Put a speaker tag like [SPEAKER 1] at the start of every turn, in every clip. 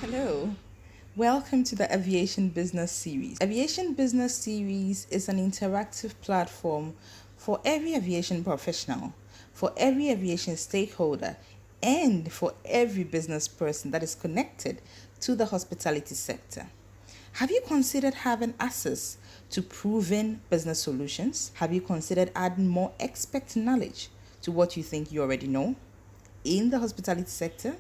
[SPEAKER 1] Hello. Welcome to the Aviation Business Series. Aviation Business Series is an interactive platform for every aviation professional, for every aviation stakeholder, and for every business person that is connected to the hospitality sector. Have you considered having access to proven business solutions? Have you considered adding more expert knowledge to what you think you already know in the hospitality sector?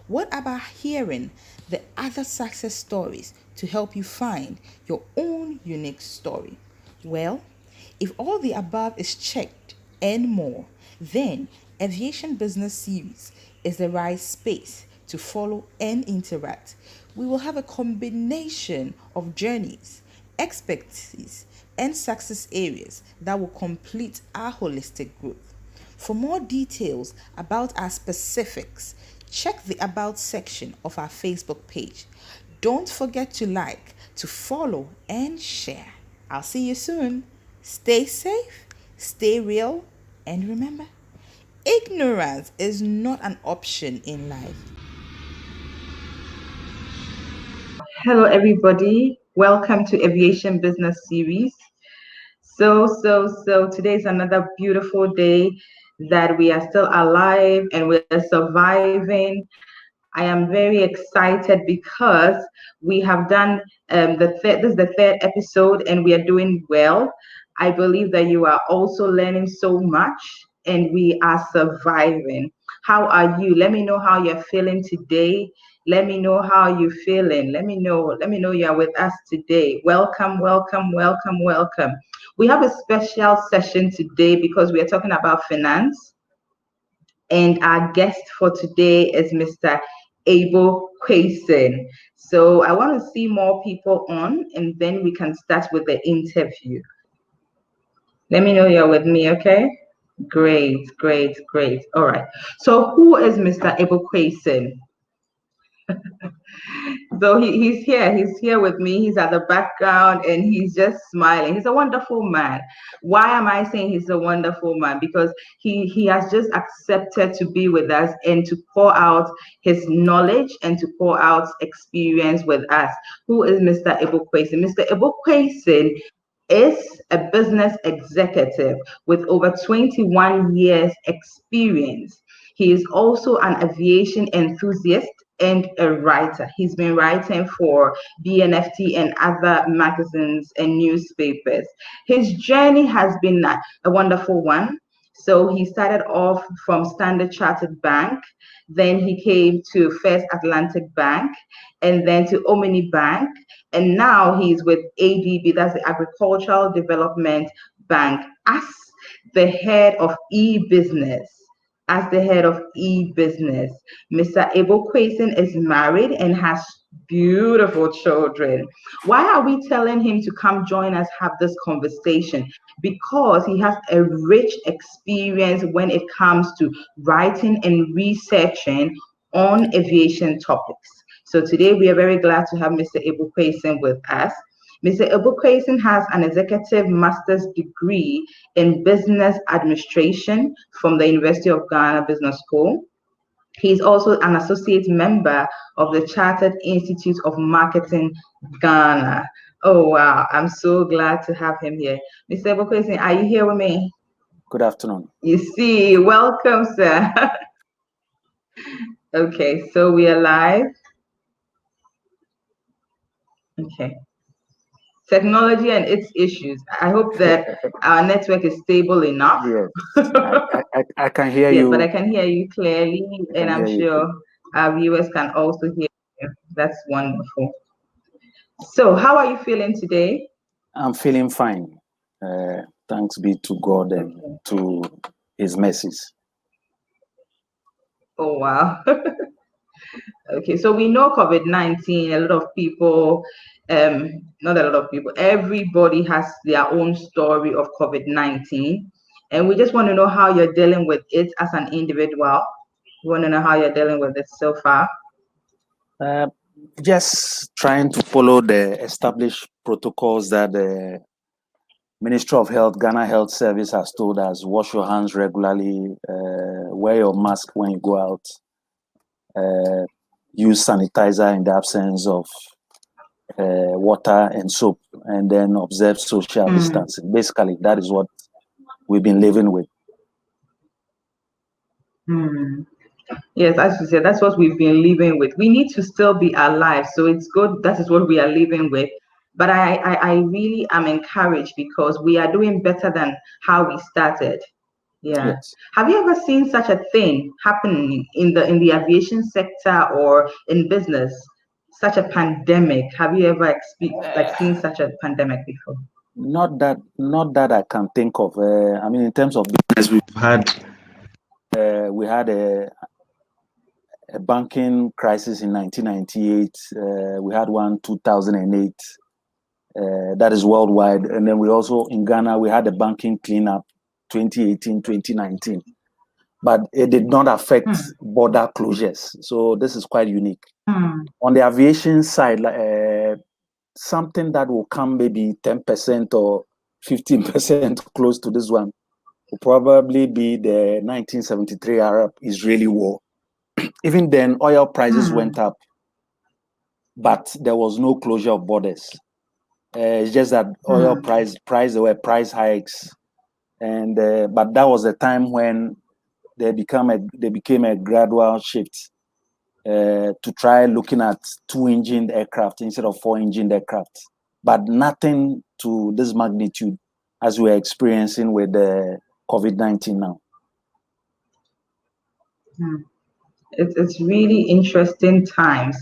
[SPEAKER 1] What about hearing the other success stories to help you find your own unique story? Well, if all the above is checked and more, then Aviation Business Series is the right space to follow and interact. We will have a combination of journeys, expertise, and success areas that will complete our holistic growth. For more details about our specifics, check the About section of our Facebook page. Don't forget to like, to follow, and share. I'll see you soon. Stay safe, stay real, and remember, ignorance is not an option in life. Hello, everybody. Welcome to Aviation Business Series. So today is another beautiful day that we are still alive and we're surviving. I am very excited because we have done this is the third episode and we are doing well. I believe that you are also learning so much and we are surviving. How are you? Let me know how you're feeling today. Let me know how you're feeling. Let me know you are with us today. Welcome, welcome, welcome, welcome. We have a special session today because we are talking about finance. And our guest for today is Mr. Ebow Quayson. So I want to see more people on, and then we can start with the interview. Let me know you're with me, okay? Great, great, great. All right. So who is Mr. Ebow Quayson? So he's here with me. He's at the background and he's just smiling. He's a wonderful man. Why am I saying he's a wonderful man? Because he has just accepted to be with us and to pour out his knowledge and to pour out experience with us. Who is Mr. Ebow Quayson? Mr. Ebow Quayson is a business executive with over 21 years experience. He is also an aviation enthusiast and a writer. He's been writing for BNFT and other magazines and newspapers. His journey has been a wonderful one. So he started off from Standard Chartered Bank, then he came to First Atlantic Bank, and then to Omni Bank, and now he's with ADB, that's the Agricultural Development Bank, as the head of e-business. As the head of e-business. Mr. Ebow Quayson is married and has beautiful children. Why are we telling him to come join us, have this conversation? Because he has a rich experience when it comes to writing and researching on aviation topics. So today we are very glad to have Mr. Ebow Quayson with us. Mr. Ebow Quayson has an executive master's degree in business administration from the University of Ghana Business School. He's also an associate member of the Chartered Institute of Marketing Ghana. Oh, wow. I'm so glad to have him here. Mr. Ebow Quayson, are you here with me?
[SPEAKER 2] Good afternoon.
[SPEAKER 1] You see, welcome, sir. Okay, so we are live. Okay. Technology and its issues. I hope that our network is stable enough.
[SPEAKER 2] Yes, I can hear you.
[SPEAKER 1] But I can hear you clearly, and I'm sure our viewers can also hear you. That's wonderful. So, how are you feeling today?
[SPEAKER 2] I'm feeling fine. Thanks be to God and to His mercies.
[SPEAKER 1] Oh, wow. Okay, so we know COVID-19, a lot of people, not a lot of people, everybody has their own story of COVID-19. And we just want to know how you're dealing with it as an individual. We want to know how you're dealing with it so far.
[SPEAKER 2] Just trying to follow the established protocols that the Ministry of Health, Ghana Health Service has told us. Wash your hands regularly, wear your mask when you go out. use sanitizer in the absence of water and soap, and then observe social distancing. Basically, that is what we've been living with.
[SPEAKER 1] Yes, as you said, that's what we've been living with. We need to still be alive, so it's good. That is what we are living with. But I really am encouraged because we are doing better than how we started. Yeah.
[SPEAKER 2] Yes.
[SPEAKER 1] Have you ever seen such a thing happening in the aviation sector or in business? Such a pandemic. Have you ever seen such a pandemic before?
[SPEAKER 2] Not that I can think of. I mean, in terms of business, we had a banking crisis in 1998. We had one 2008. That is worldwide. And then we also, in Ghana, we had a banking cleanup 2018, 2019. But it did not affect border closures. So this is quite unique. On the aviation side, something that will come maybe 10% or 15% close to this one will probably be the 1973 Arab-Israeli war. Even then, oil prices went up, but there was no closure of borders. It's just that oil price there were price hikes, and but that was a time when there became a gradual shift to try looking at 2-engined aircraft instead of 4-engined aircraft, but nothing to this magnitude as we are experiencing with the COVID-19 now.
[SPEAKER 1] It's really interesting times.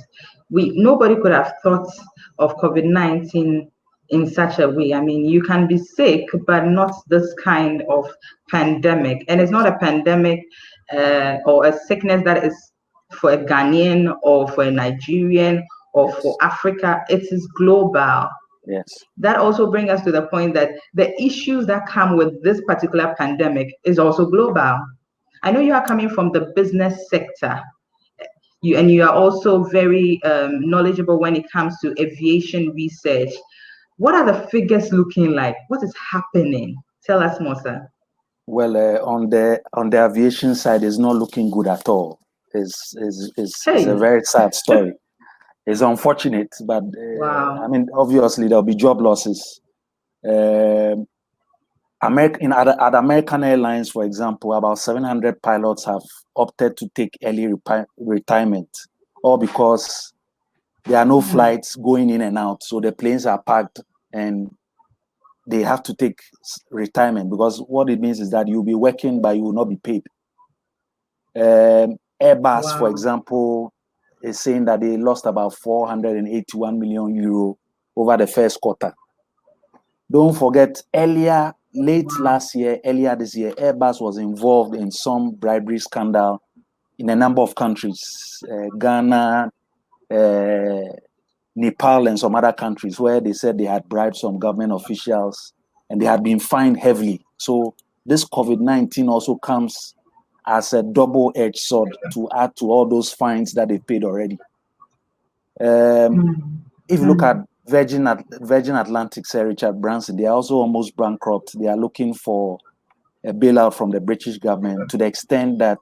[SPEAKER 1] Nobody could have thought of COVID-19 in such a way. I mean, you can be sick, but not this kind of pandemic. And it's not a pandemic or a sickness that is for a Ghanaian or for a Nigerian or for Africa. It is global.
[SPEAKER 2] Yes.
[SPEAKER 1] That also brings us to the point that the issues that come with this particular pandemic is also global. I know you are coming from the business sector, and you are also very knowledgeable when it comes to aviation research. What are the figures looking like? What is happening? Tell us more, sir.
[SPEAKER 2] Well, on the aviation side, it's not looking good at all. It's a very sad story. It's unfortunate, but
[SPEAKER 1] wow.
[SPEAKER 2] I mean, obviously there'll be job losses. At American Airlines, for example, about 700 pilots have opted to take early retirement, all because there are no flights going in and out. So the planes are parked and they have to take retirement, because what it means is that you'll be working, but you will not be paid. Airbus, for example, is saying that they lost about 481 million euro over the first quarter. Don't forget, earlier this year, Airbus was involved in some bribery scandal in a number of countries, Ghana, Nepal, and some other countries, where they said they had bribed some government officials and they had been fined heavily. So this COVID-19 also comes as a double-edged sword to add to all those fines that they paid already. If you look at Virgin Atlantic, Sir Richard Branson, they are also almost bankrupt. They are looking for a bailout from the British government, to the extent that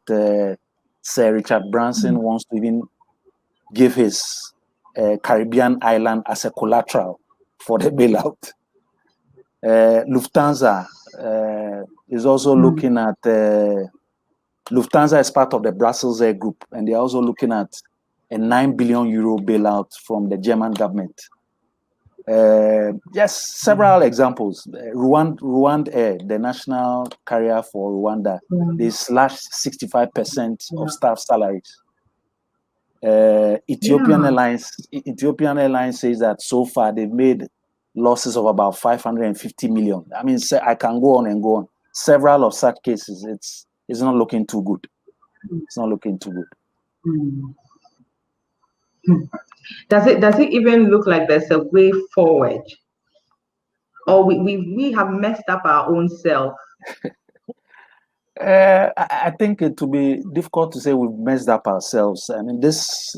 [SPEAKER 2] Sir Richard Branson wants to even give his Caribbean island as a collateral for the bailout. Lufthansa is also looking at Lufthansa is part of the Brussels Air Group, and they're also looking at a 9 billion euro bailout from the German government. Just several examples. Rwanda Air, the national carrier for Rwanda, they slashed 65% of staff salaries. Ethiopian Airlines says that so far they've made losses of about 550 million. I mean, I can go on and go on. Several of such cases, it's not looking too good. It's not looking too
[SPEAKER 1] good. Does it even look like there's a way forward? Or we have messed up our own self?
[SPEAKER 2] I think it will be difficult to say we've messed up ourselves. I mean, this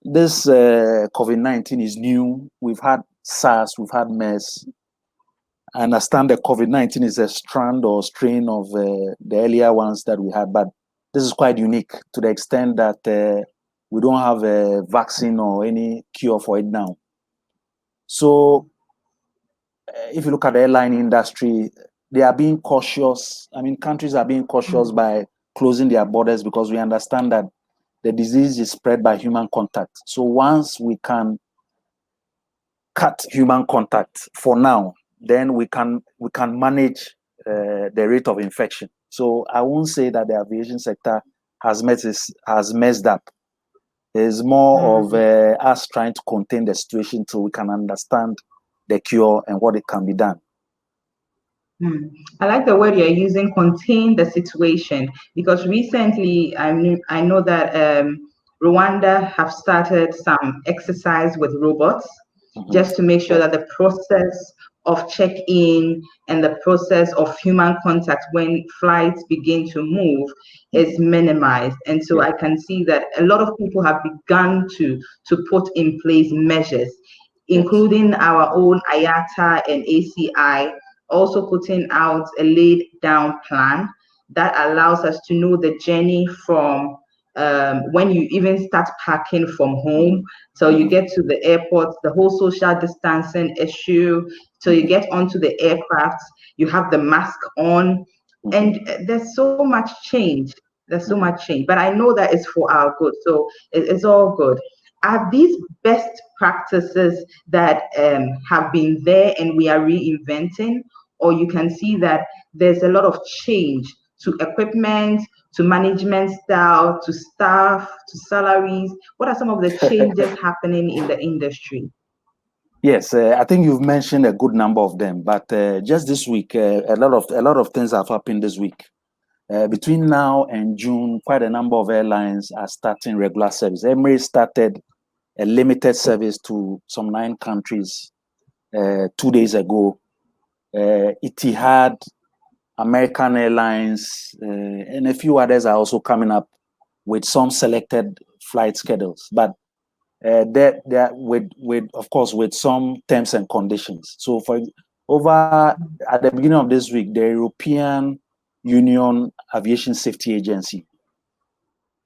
[SPEAKER 2] COVID-19 is new. We've had SARS, we've had MERS. I understand that COVID-19 is a strand or strain of the earlier ones that we had, but this is quite unique to the extent that We don't have a vaccine or any cure for it now. So if you look at the airline industry, they are being cautious. I mean, countries are being cautious by closing their borders because we understand that the disease is spread by human contact. So once we can cut human contact for now, then we can manage the rate of infection. So I won't say that the aviation sector has messed up. It's more of us trying to contain the situation till we can understand the cure and what it can be done.
[SPEAKER 1] I like the word you're using, contain the situation, because recently I know that Rwanda have started some exercise with robots just to make sure that the process of check-in and the process of human contact when flights begin to move is minimized. And so I can see that a lot of people have begun to put in place measures, including our own IATA and ACI, also putting out a laid down plan that allows us to know the journey from when you even start packing from home, so you get to the airport, the whole social distancing issue, so you get onto the aircraft, you have the mask on, and there's so much change. There's so much change, but I know that it's for our good, so it's all good. Are these best practices that have been there and we are reinventing, or you can see that there's a lot of change to equipment, to management style, to staff, to salaries? What are some of the changes happening in the industry?
[SPEAKER 2] Yes, I think you've mentioned a good number of them, but just this week, a lot of things have happened this week. Between now and June, quite a number of airlines are starting regular service. Emirates started a limited service to some 9 countries 2 days ago. Etihad, American Airlines, and a few others are also coming up with some selected flight schedules, but they're with of course with some terms and conditions. So for over at the beginning of this week, the European Union Aviation Safety Agency,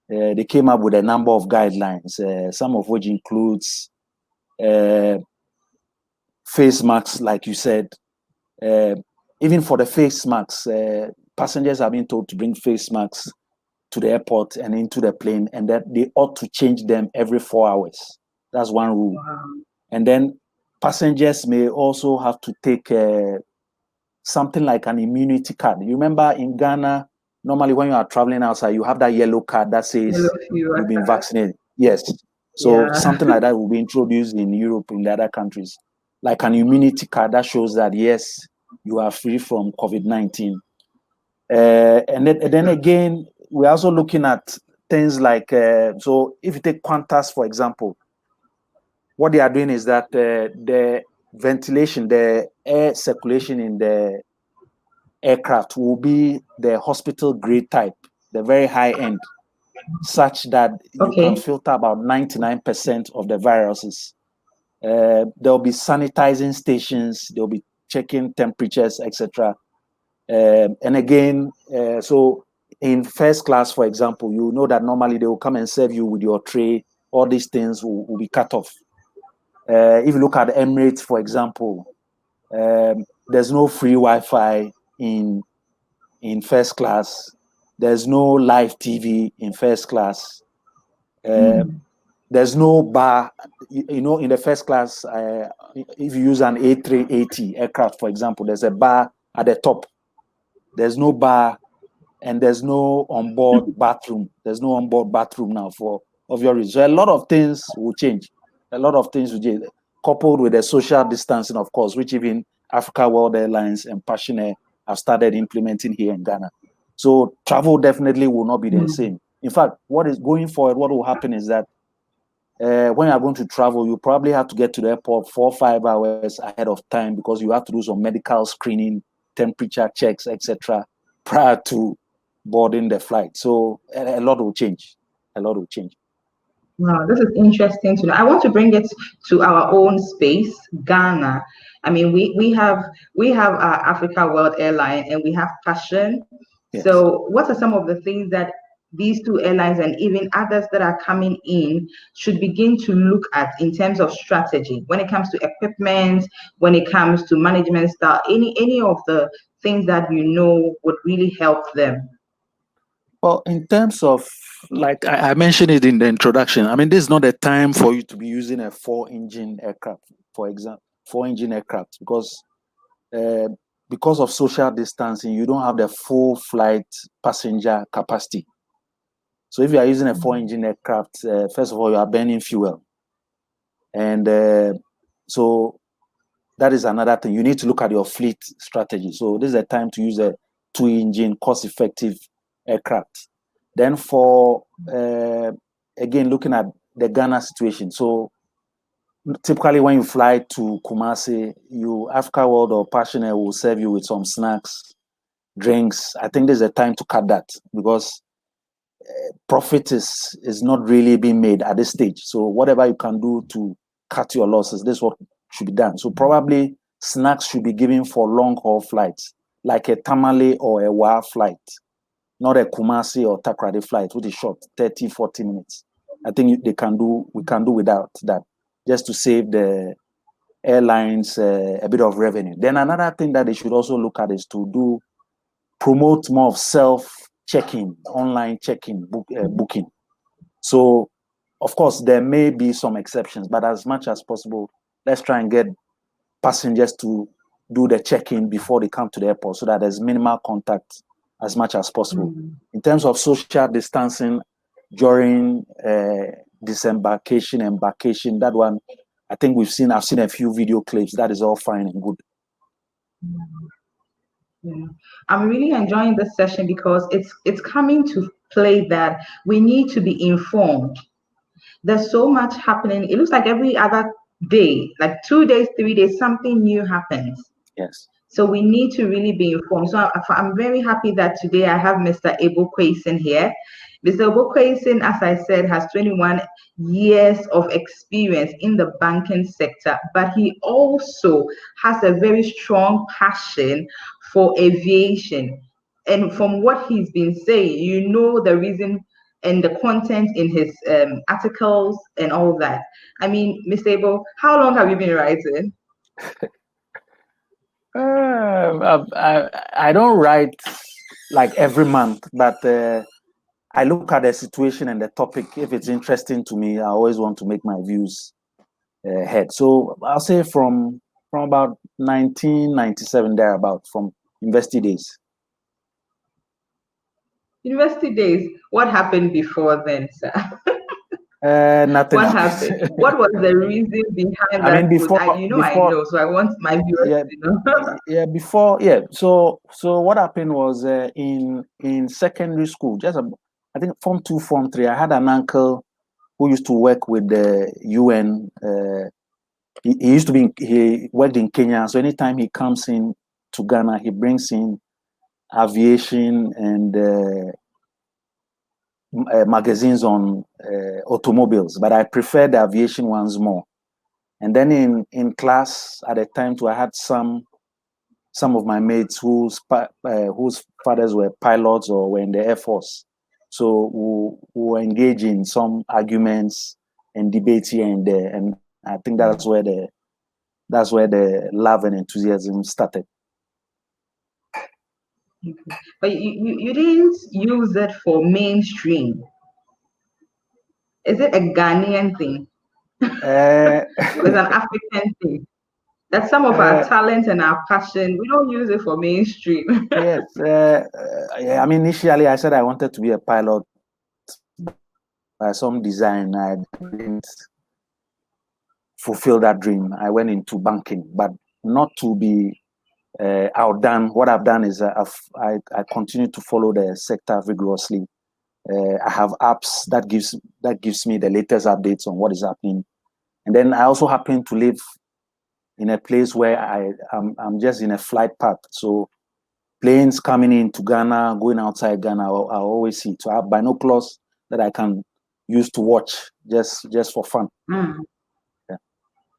[SPEAKER 2] they came up with a number of guidelines, some of which includes face masks, like you said. Even for the face masks, passengers have been told to bring face masks to the airport and into the plane, and that they ought to change them every 4 hours. That's one rule.
[SPEAKER 1] Wow.
[SPEAKER 2] And then passengers may also have to take something like an immunity card. You remember in Ghana, normally when you are traveling outside, you have that yellow card that says you've been vaccinated. Yes. So something like that will be introduced in Europe, in the other countries, like an immunity card that shows that, yes, you are free from COVID-19. And then again, we're also looking at things like, so if you take Qantas, for example, what they are doing is that the ventilation, the air circulation in the aircraft will be the hospital grade type, the very high end, such that you can filter about 99% of the viruses. There'll be sanitizing stations, they'll be checking temperatures, etc. And again, so in first class, for example, you know that normally they will come and serve you with your tray. All these things will be cut off. If you look at Emirates, for example, there's no free Wi-Fi in first class. There's no live TV in first class. There's no bar. You know, in the first class, if you use an A380 aircraft, for example, there's a bar at the top. There's no bar, and there's no onboard bathroom. There's no onboard bathroom now for obvious reasons. So a lot of things will change. A lot of things will change, coupled with the social distancing, of course, which even Africa World Airlines and Passion Air have started implementing here in Ghana. So travel definitely will not be the same. In fact, what is going forward, what will happen is that when you are going to travel, you probably have to get to the airport 4 or 5 hours ahead of time because you have to do some medical screening, temperature checks, etc., prior to boarding the flight. So a lot will change. A lot will change.
[SPEAKER 1] Wow, this is interesting to know. I want to bring it to our own space, Ghana. I mean, we have Africa World Airline and we have Passion.
[SPEAKER 2] Yes.
[SPEAKER 1] So, what are some of the things that these two airlines and even others that are coming in should begin to look at in terms of strategy when it comes to equipment, when it comes to management style, any of the things that you know would really help them?
[SPEAKER 2] Well, in terms of, like I mentioned it in the introduction, I mean, this is not a time for you to be using a 4-engine aircraft, for example, 4-engine aircraft, because of social distancing, you don't have the full flight passenger capacity. So if you are using a 4-engine aircraft, first of all, you are burning fuel. And so that is another thing. You need to look at your fleet strategy. So this is a time to use a 2-engine cost-effective aircraft. Then for, again, looking at the Ghana situation. So typically when you fly to Kumasi, Africa World or Passion Air will serve you with some snacks, drinks. I think there's a time to cut that because profit is not really being made at this stage. So whatever you can do to cut your losses, this is what should be done. So probably snacks should be given for long haul flights, like a Tamale or a Wa flight, not a Kumasi or Takrady flight, which is short, 30, 40 minutes. I think we can do without that, just to save the airlines a bit of revenue. Then another thing that they should also look at is to promote more of self-check-in, online check-in, booking. So, of course, there may be some exceptions, but as much as possible, let's try and get passengers to do the check-in before they come to the airport so that there's minimal contact as much as possible. In terms of social distancing during disembarkation, embarkation, that one, I think I've seen a few video clips. That is all fine and good.
[SPEAKER 1] Yeah. I'm really enjoying this session because it's coming to play that we need to be informed. There's so much happening. It looks like every other day, like 2 days, 3 days, something new happens.
[SPEAKER 2] Yes.
[SPEAKER 1] So we need to really be informed. So I'm very happy that today I have Mr. Ebow Quayson here. Mr. Ebow Quayson, as I said, has 21 years of experience in the banking sector, but he also has a very strong passion for aviation. And from what he's been saying, you know the reason and the content in his articles and all that. I mean, Mr. Ebow, how long have you been writing?
[SPEAKER 2] I don't write like every month, but I look at the situation and the topic. If it's interesting to me, I always want to make my views heard. So I'll say from about 1997 thereabout, from university days.
[SPEAKER 1] University days. What happened before then, sir?
[SPEAKER 2] Nothing.
[SPEAKER 1] What happened? What was the reason behind that?
[SPEAKER 2] I mean,
[SPEAKER 1] I know, so I want my viewers to know.
[SPEAKER 2] So what happened was in secondary school, I think Form 2, Form 3, I had an uncle who used to work with the UN. He worked in Kenya. So anytime he comes in to Ghana, he brings in aviation and magazines on automobiles, but I prefer the aviation ones more. And then in class at the time too, I had some of my mates whose fathers were pilots or were in the Air Force. So we were engaged in some arguments and debates here and there. And I think that's where the love and enthusiasm started.
[SPEAKER 1] Okay. But you didn't use it for mainstream. Is it a Ghanaian thing? It's an African thing. That's some of our talent and our passion. We don't use it for mainstream.
[SPEAKER 2] Yes. I mean, initially I said I wanted to be a pilot. By some design, I didn't fulfill that dream. I went into banking, but not to be outdone. What I've done is I continue to follow the sector vigorously. I have apps that gives me the latest updates on what is happening, and then I also happen to live in a place where I'm just in a flight path. So planes coming into Ghana, going outside Ghana, I always see. So I have binoculars that I can use to watch just for fun.
[SPEAKER 1] Yeah.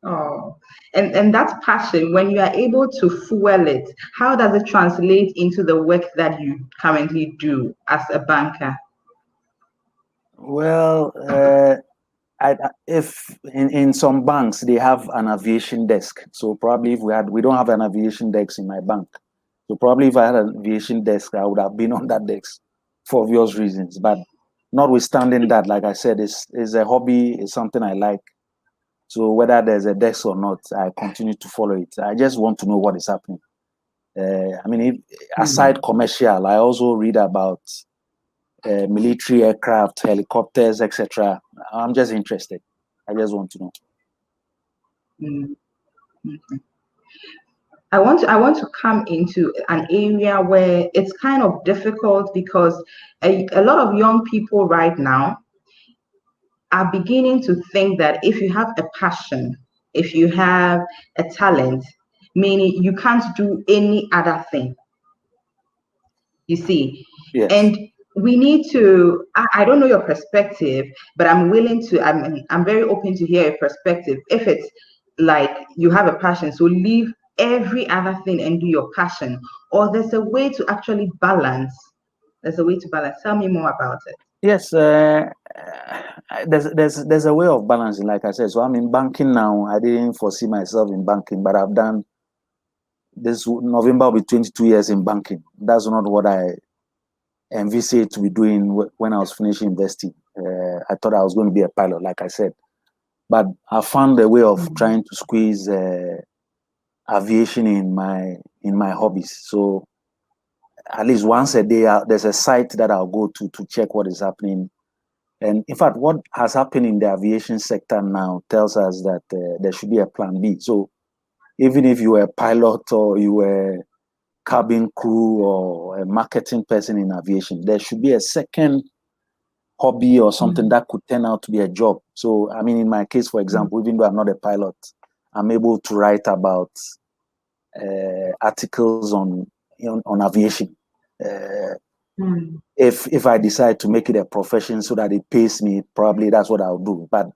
[SPEAKER 1] Oh, and that passion, when you are able to fuel it, how does it translate into the work that you currently do as a banker?
[SPEAKER 2] Well, if in some banks they have an aviation desk, so probably if we don't have an aviation desk in my bank, so probably if I had an aviation desk, I would have been on that desk for obvious reasons. But notwithstanding that, like I said, it's a hobby, it's something I like. So whether there's a desk or not, I continue to follow it. I just want to know what is happening. Aside commercial, I also read about military aircraft, helicopters, etc. I'm just interested. I just want to know.
[SPEAKER 1] Mm. I want to come into an area where it's kind of difficult because a lot of young people right now are beginning to think that if you have a passion, if you have a talent, meaning you can't do any other thing. You see,
[SPEAKER 2] Yes.
[SPEAKER 1] and we need to. I don't know your perspective, but I'm willing to. I'm very open to hear a perspective. If it's like you have a passion, so leave every other thing and do your passion, or there's a way to actually balance. There's a way to balance. Tell me more about it.
[SPEAKER 2] Yes, there's a way of balancing, like I said. So I'm in banking now. I didn't foresee myself in banking, but I've done this November will be 22 years in banking. That's not what I envisaged to be doing when I was finishing university. I thought I was going to be a pilot, like I said, but I found a way of trying to squeeze aviation in my hobbies. So at least once a day, there's a site that I'll go to check what is happening. And in fact, what has happened in the aviation sector now tells us that there should be a plan B. So even if you were a pilot or you were cabin crew or a marketing person in aviation, there should be a second hobby or something that could turn out to be a job. So, I mean, in my case, for example, even though I'm not a pilot, I'm able to write about articles on aviation. If I decide to make it a profession so that it pays me, probably that's what I'll do. But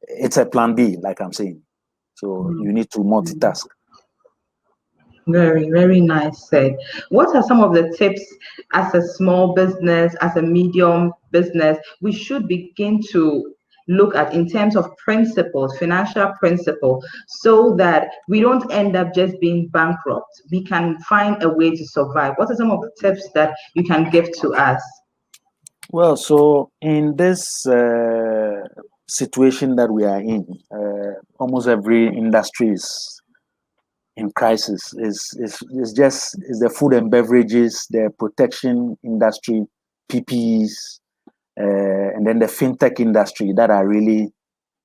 [SPEAKER 2] it's a plan B, like I'm saying. So you need to multitask.
[SPEAKER 1] Very, very nice said. What are some of the tips as a small business, as a medium business, we should begin to look at in terms of principles, financial principle, so that we don't end up just being bankrupt? We can find a way to survive. What are some of the tips that you can give to us?
[SPEAKER 2] Well, so in this situation that we are in, almost every industry is in crisis. Is the food and beverages, the protection industry, PPEs, and then the fintech industry that are really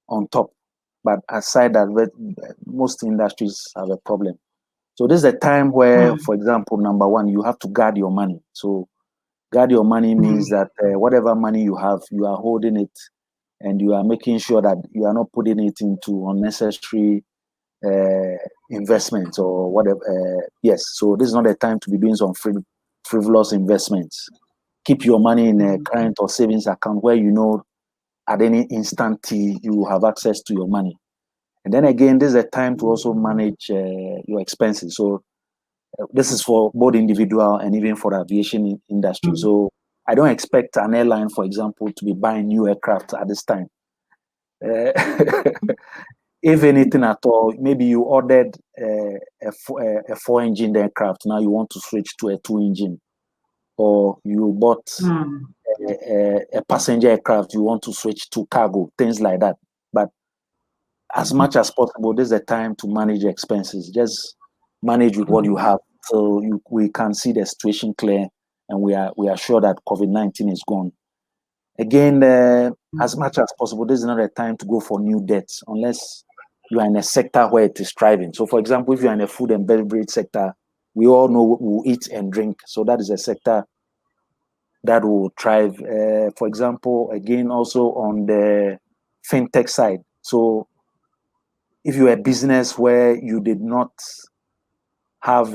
[SPEAKER 2] on top. But aside that, most industries have a problem. So this is a time where, for example, number one, you have to guard your money. So guard your money means that whatever money you have, you are holding it and you are making sure that you are not putting it into unnecessary investments or whatever. Yes, so this is not a time to be doing some frivolous investments. Keep your money in a current or savings account where you know at any instant you have access to your money. And then again, this is a time to also manage your expenses. So this is for both individual and even for the aviation industry. So I don't expect an airline, for example, to be buying new aircraft at this time. If anything at all, maybe you ordered a 4-engine aircraft. Now you want to switch to a 2-engine, or you bought a passenger aircraft. You want to switch to cargo, things like that. But as much as possible, this is a time to manage expenses. Just manage with what you have, so we can see the situation clear, and we are sure that COVID-19 is gone. Again, as much as possible, this is not a time to go for new debts unless you are in a sector where it is thriving. So, for example, if you are in a food and beverage sector, we all know we eat and drink. So that is a sector that will thrive. For example, again, also on the fintech side. So if you're a business where you did not have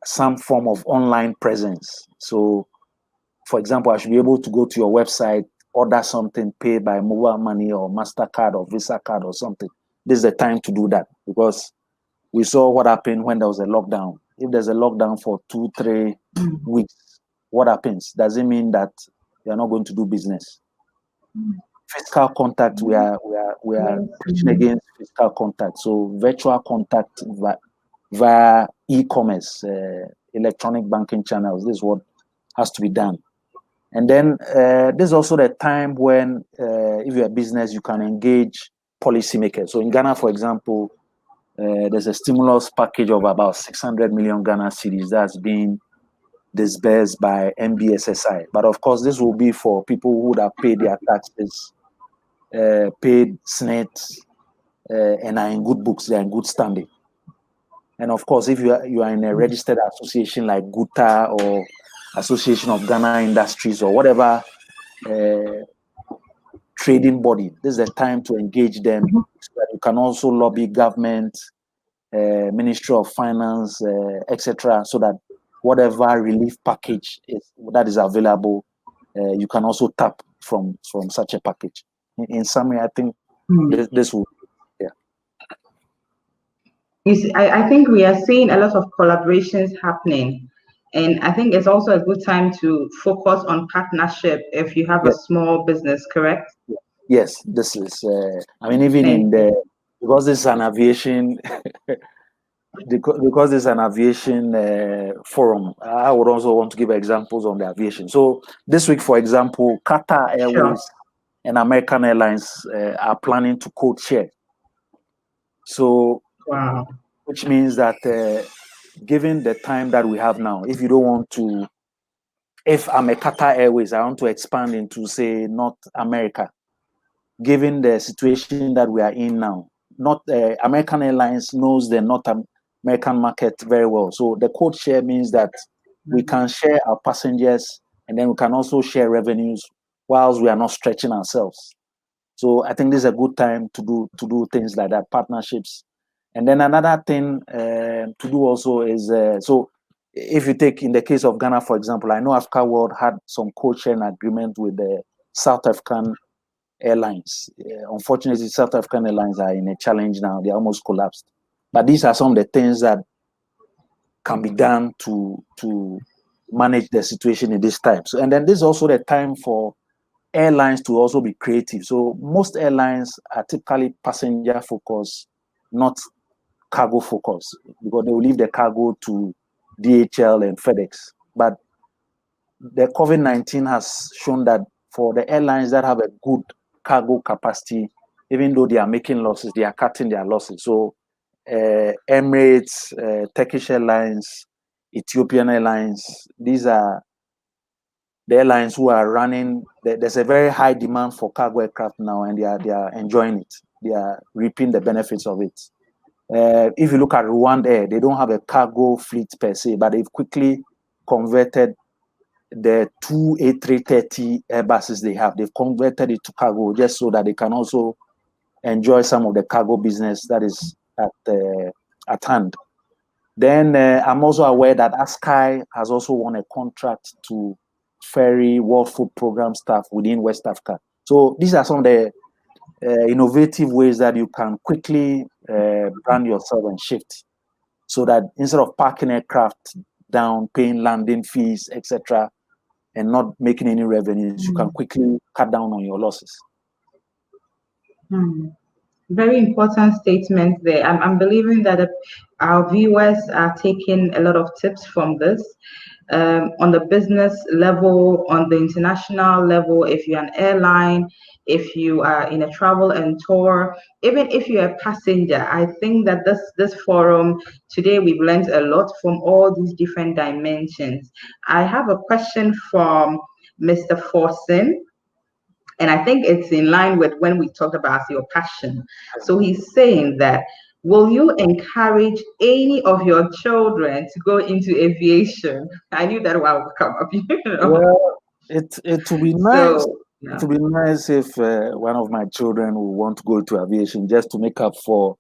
[SPEAKER 2] some form of online presence, so for example, I should be able to go to your website, order something, pay by mobile money or MasterCard or Visa card or something. This is the time to do that, because we saw what happened when there was a lockdown. If there's a lockdown for 2-3 weeks, what happens? Does it mean that you are not going to do business. Physical contact, we are pushing against physical contact. So virtual contact via e-commerce, electronic banking channels. This is what has to be done. And then there's also the time when, if you're a business, you can engage policymakers. So in Ghana, for example, there's a stimulus package of about 600 million Ghana cedis that's being disbursed by NBSSI. But of course, this will be for people who would have paid their taxes, paid SNET, and are in good books, they're in good standing. And of course, if you are in a registered association like GUTA or Association of Ghana Industries or whatever trading body, this is the time to engage them so that you can also lobby government, Ministry of Finance, etc., so that whatever relief package that is available, you can also tap from such a package. In summary, I think this will, yeah.
[SPEAKER 1] You see, I think we are seeing a lot of collaborations happening. And I think it's also a good time to focus on partnership if you have a small business, correct?
[SPEAKER 2] Yes, this is, I mean, even in the, because this is an aviation, because it's an aviation forum, I would also want to give examples on the aviation. So this week, for example, Qatar Airways and American Airlines are planning to co-chair. So, which means that given the time that we have now, if you don't want to, if I'm a Qatar Airways, I want to expand into, say, North America, given the situation that we are in now, American Airlines knows the North American market very well. So the code share means that we can share our passengers and then we can also share revenues whilst we are not stretching ourselves. So I think this is a good time to do things like that, partnerships. And then another thing to do also is, so if you take in the case of Ghana, for example, I know Africa World had some co-sharing agreement with the South African Airlines. Unfortunately, South African Airlines are in a challenge now. They almost collapsed. But these are some of the things that can be done to manage the situation in this time. So, and then this is also the time for airlines to also be creative. So most airlines are typically passenger focused, not cargo focused, because they will leave the cargo to DHL and FedEx. But the COVID-19 has shown that for the airlines that have a good cargo capacity, even though they are making losses, they are cutting their losses. So Emirates, Turkish Airlines, Ethiopian Airlines, these are the airlines who are running. There's a very high demand for cargo aircraft now, and they are enjoying it. They are reaping the benefits of it. If you look at Rwanda Air, they don't have a cargo fleet per se, but they've quickly converted the two A330 Airbuses they have. They've converted it to cargo just so that they can also enjoy some of the cargo business that is at hand. Then I'm also aware that ASKY has also won a contract to ferry World Food Program staff within West Africa. So these are some of the innovative ways that you can quickly brand yourself and shift, so that instead of parking aircraft down, paying landing fees, etc., and not making any revenues, you can quickly cut down on your losses.
[SPEAKER 1] Very important statement there. I'm believing that our viewers are taking a lot of tips from this. On the business level, on the international level, if you're an airline, if you are in a travel and tour, even if you're a passenger, I think that this forum today, we've learned a lot from all these different dimensions. I have a question from Mr. Forson, and I think it's in line with when we talked about your passion. So he's saying that, will you encourage any of your children to go into aviation? I knew that one would come up.
[SPEAKER 2] Well, it would be nice.
[SPEAKER 1] So, yeah.
[SPEAKER 2] It would be nice if one of my children would want to go to aviation, just to make up for,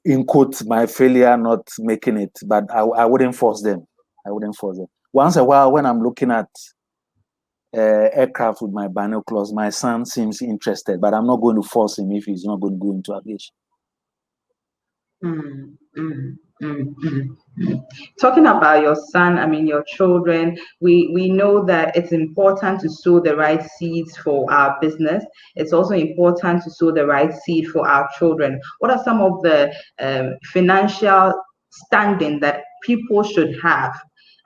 [SPEAKER 2] in quotes, my failure not making it. But I wouldn't force them. I wouldn't force them. Once in a while, when I'm looking at aircraft with my binoculars, my son seems interested, but I'm not going to force him if he's not going to go into aviation.
[SPEAKER 1] Talking about your son, I mean your children, we know that it's important to sow the right seeds for our business. It's also important to sow the right seed for our children. What are some of the financial standing that people should have?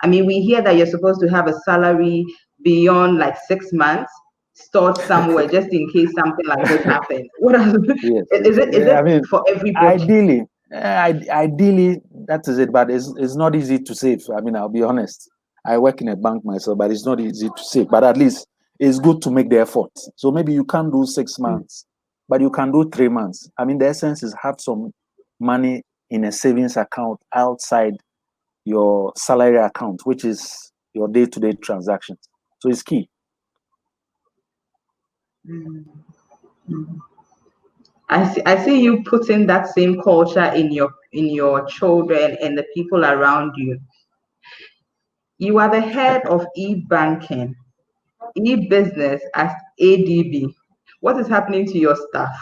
[SPEAKER 1] I mean, we hear that you're supposed to have a salary beyond like 6 months, stored somewhere just in case something like this happens. What are,
[SPEAKER 2] Yes,
[SPEAKER 1] is
[SPEAKER 2] yes.
[SPEAKER 1] it is
[SPEAKER 2] Yeah, I
[SPEAKER 1] it
[SPEAKER 2] mean,
[SPEAKER 1] for everybody?
[SPEAKER 2] ideally, ideally, that is it. But it's not easy to save. I mean, I'll be honest. I work in a bank myself, but it's not easy to save. But at least it's good to make the effort. So maybe you can't do 6 months, but you can do 3 months. I mean, the essence is have some money in a savings account outside your salary account, which is your day-to-day transactions. So it's key.
[SPEAKER 1] Mm. I see you putting that same culture in your children and the people around you. You are the head of e-banking, e-business at ADB. What is happening to your staff?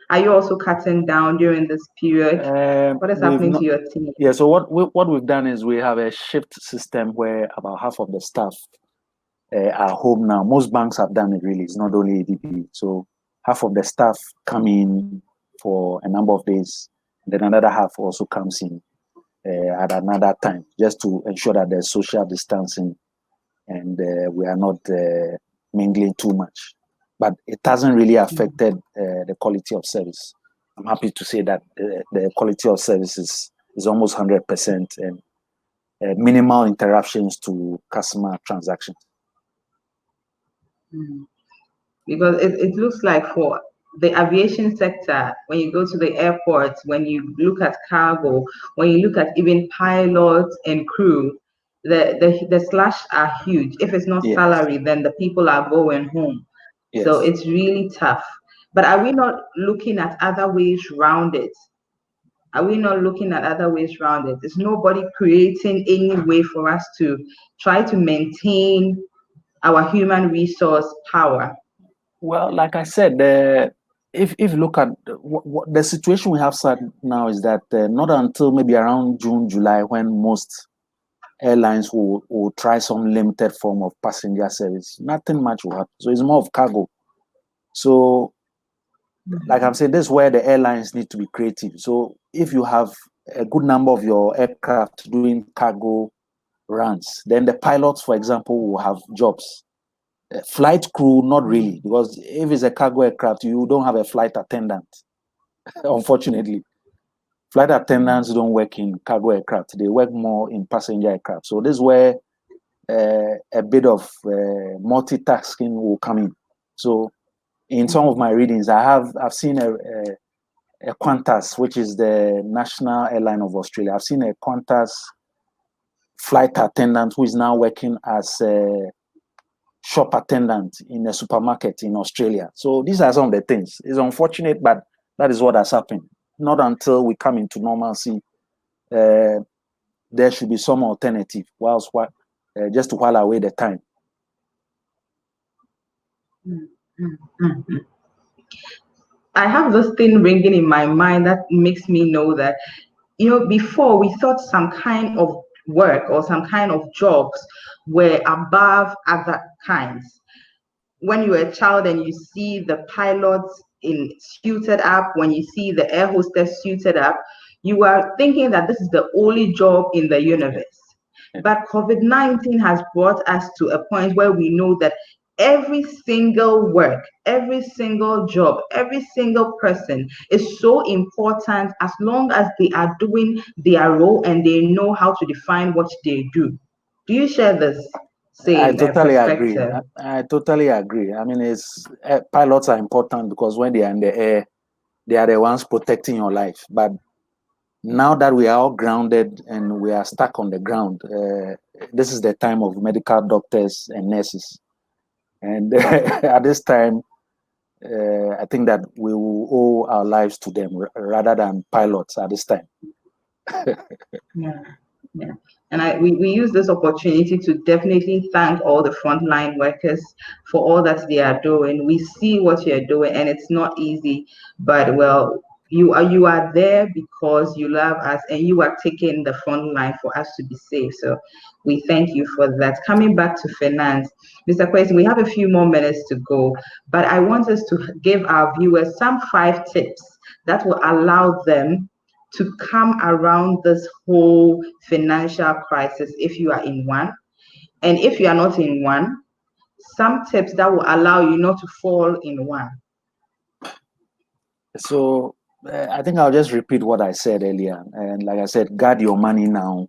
[SPEAKER 1] Are you also cutting down during this period? What is
[SPEAKER 2] We've
[SPEAKER 1] happening
[SPEAKER 2] not.
[SPEAKER 1] to your team?
[SPEAKER 2] Yeah. So what we've done is we have a shift system where about half of the staff are home now. Most banks have done it really. It's not only ADB. So half of the staff come in for a number of days, then another half also comes in at another time, just to ensure that there's social distancing and we are not mingling too much. But it hasn't really affected the quality of service. I'm happy to say that the quality of service is almost 100% and minimal interruptions to customer transactions.
[SPEAKER 1] Because it looks like for the aviation sector, when you go to the airports, when you look at cargo, when you look at even pilots and crew, the slash are huge. If it's not
[SPEAKER 2] Yes.
[SPEAKER 1] salary, then the people are going home.
[SPEAKER 2] Yes.
[SPEAKER 1] So it's really tough. But are we not looking at other ways around it? Are we not looking at other ways around it? Is nobody creating any way for us to try to maintain our human resource power?
[SPEAKER 2] Well, like I said, if you look at what the situation we have now is that not until maybe around June, July, when most airlines will try some limited form of passenger service, nothing much will happen. So it's more of cargo. So, like I'm saying, this is where the airlines need to be creative. So if you have a good number of your aircraft doing cargo runs, then the pilots, for example, will have jobs. Flight crew, not really, because if it's a cargo aircraft, you don't have a flight attendant. Unfortunately, flight attendants don't work in cargo aircraft; they work more in passenger aircraft. So this is where a bit of multitasking will come in. So, in some of my readings, I've seen a Qantas, which is the national airline of Australia. I've seen a Qantas flight attendant who is now working as a shop attendant in a supermarket in Australia. So these are some of the things. It's unfortunate, but that is what has happened. Not until we come into normalcy, there should be some alternative, just to while away the time.
[SPEAKER 1] I have this thing ringing in my mind that makes me know that, before we thought some kind of work or some kind of jobs were above other kinds. When you're a child and you see the pilots in suited up, when you see the air hostess suited up, you are thinking that this is the only job in the universe. But COVID-19 has brought us to a point where we know that every single work, every single job, every single person is so important as long as they are doing their role and they know how to define what they do. Do you share this
[SPEAKER 2] I
[SPEAKER 1] same
[SPEAKER 2] totally agree.
[SPEAKER 1] perspective?
[SPEAKER 2] I totally agree. I mean, pilots are important because when they are in the air, they are the ones protecting your life. But now that we are all grounded and we are stuck on the ground, this is the time of medical doctors and nurses. And at this time, I think that we will owe our lives to them rather than pilots at this time.
[SPEAKER 1] Yeah, yeah. And we use this opportunity to definitely thank all the frontline workers for all that they are doing. We see what you're doing, and it's not easy, but well, You are there because you love us, and you are taking the front line for us to be safe. So we thank you for that. Coming back to finance, Mr. Quayson, we have a few more minutes to go, but I want us to give our viewers some 5 tips that will allow them to come around this whole financial crisis if you are in one. And if you are not in one, some tips that will allow you not to fall in one.
[SPEAKER 2] So I think I'll just repeat what I said earlier. And like I said, guard your money now.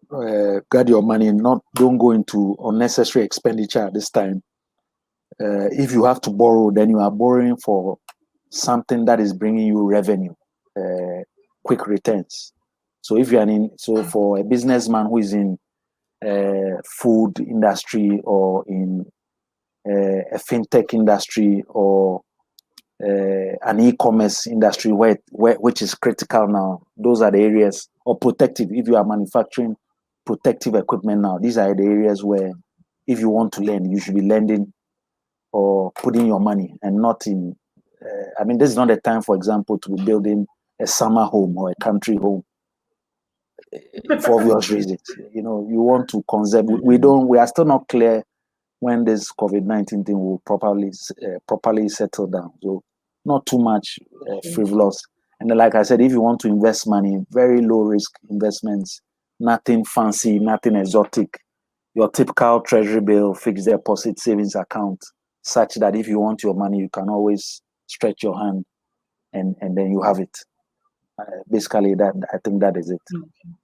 [SPEAKER 2] Guard your money. Don't go into unnecessary expenditure at this time. If you have to borrow, then you are borrowing for something that is bringing you revenue, quick returns. So if you are for a businessman who is in food industry or in a fintech industry or an e-commerce industry which is critical now, those are the areas, or protective. If you are manufacturing protective equipment now, these are the areas where if you want to lend, you should be lending or putting your money, and not in this is not a time, for example, to be building a summer home or a country home for obvious reasons. You want to conserve. We are still not clear when this COVID-19 thing will properly settle down. So not too much frivolous. And then, like I said, if you want to invest money, very low risk investments, nothing fancy, nothing exotic, your typical treasury bill, fixed deposit, savings account, such that if you want your money, you can always stretch your hand and then you have it. Basically, I think that is it.
[SPEAKER 1] Okay.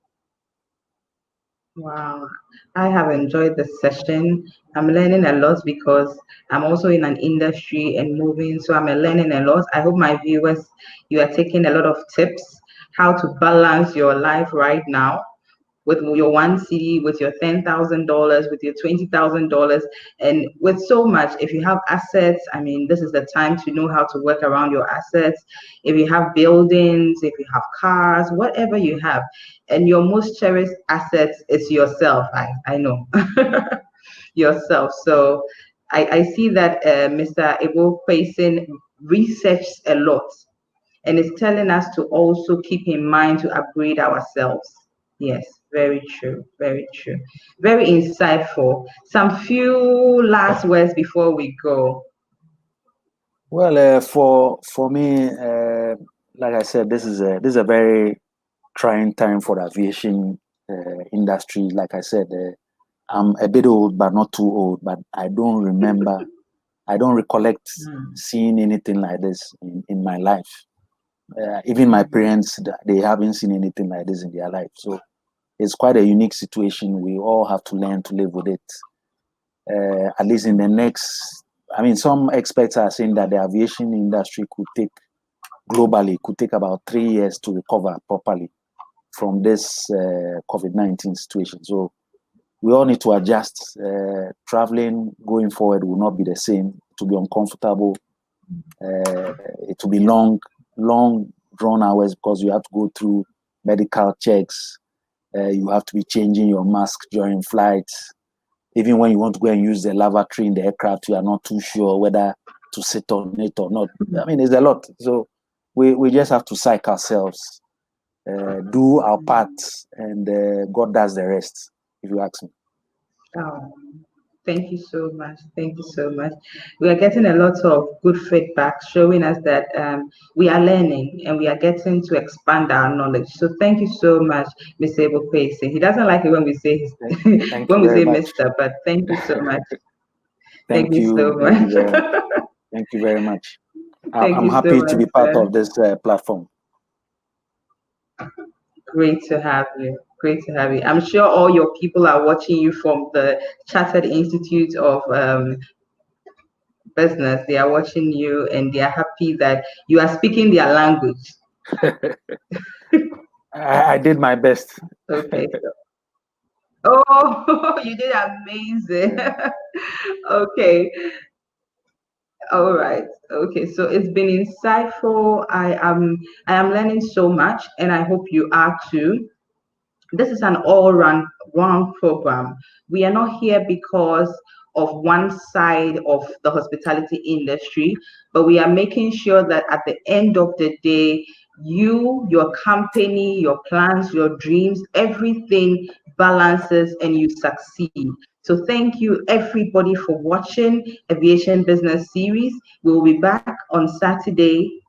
[SPEAKER 1] Wow, I have enjoyed the session. I'm learning a lot because I'm also in an industry and moving, so I'm learning a lot. I hope my viewers, you are taking a lot of tips how to balance your life right now with your one CD, with your $10,000, with your $20,000, and with so much. If you have assets, this is the time to know how to work around your assets. If you have buildings, if you have cars, whatever you have, and your most cherished assets is yourself. I know yourself. So I see that Mr. Ebow Quayson researched a lot and is telling us to also keep in mind to upgrade ourselves. Yes, very true, very true. Very insightful. Some few last words before we go.
[SPEAKER 2] Well, for me, like I said, this is a very trying time for the aviation industry. Like I said, I'm a bit old, but not too old. But I don't recollect seeing anything like this in my life. Even my parents, they haven't seen anything like this in their life. So it's quite a unique situation. We all have to learn to live with it. At least in the next, some experts are saying that the aviation industry could take about 3 years to recover properly from this COVID-19 situation. So we all need to adjust. Traveling going forward will not be the same. It will be uncomfortable. It will be long drawn hours because you have to go through medical checks. You have to be changing your mask during flights. Even when you want to go and use the lavatory in the aircraft, you are not too sure whether to sit on it or not. It's a lot. So we just have to psych ourselves, do our part, and God does the rest, if you ask me.
[SPEAKER 1] Oh, thank you so much. Thank you so much. We are getting a lot of good feedback showing us that we are learning and we are getting to expand our knowledge. So thank you so much, Mr. Ebow Quayson. He doesn't like it when we say
[SPEAKER 2] Thank
[SPEAKER 1] when
[SPEAKER 2] you
[SPEAKER 1] we
[SPEAKER 2] very
[SPEAKER 1] say
[SPEAKER 2] much.
[SPEAKER 1] Mr. But thank you so much.
[SPEAKER 2] Thank
[SPEAKER 1] you so
[SPEAKER 2] you.
[SPEAKER 1] much.
[SPEAKER 2] Thank you very much.
[SPEAKER 1] Thank
[SPEAKER 2] I'm
[SPEAKER 1] you so
[SPEAKER 2] happy to
[SPEAKER 1] much,
[SPEAKER 2] be part
[SPEAKER 1] sir.
[SPEAKER 2] of this platform.
[SPEAKER 1] Great to have you. Great to have you. I'm sure all your people are watching you from the Chartered Institute of Business. They are watching you and they are happy that you are speaking their language.
[SPEAKER 2] I did my best.
[SPEAKER 1] Okay. Oh, you did amazing. Okay. All right. Okay. So it's been insightful. I am learning so much and I hope you are too. This is an all-round program. We are not here because of one side of the hospitality industry, but we are making sure that at the end of the day, you, your company, your plans, your dreams, everything balances and you succeed. So thank you everybody for watching Aviation Business Series. We'll be back on Saturday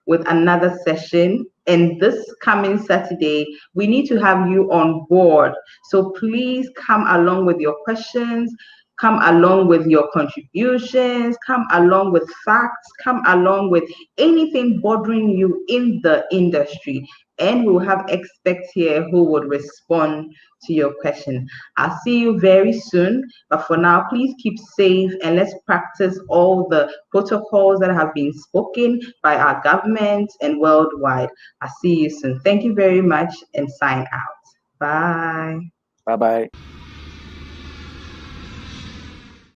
[SPEAKER 1] with another session. And this coming Saturday, we need to have you on board. So please come along with your questions, come along with your contributions, come along with facts, come along with anything bothering you in the industry. And we'll have experts here who would respond to your question. I'll see you very soon. But for now, please keep safe and let's practice all the protocols that have been spoken by our government and worldwide. I'll see you soon. Thank you very much and sign out. Bye.
[SPEAKER 2] Bye-bye.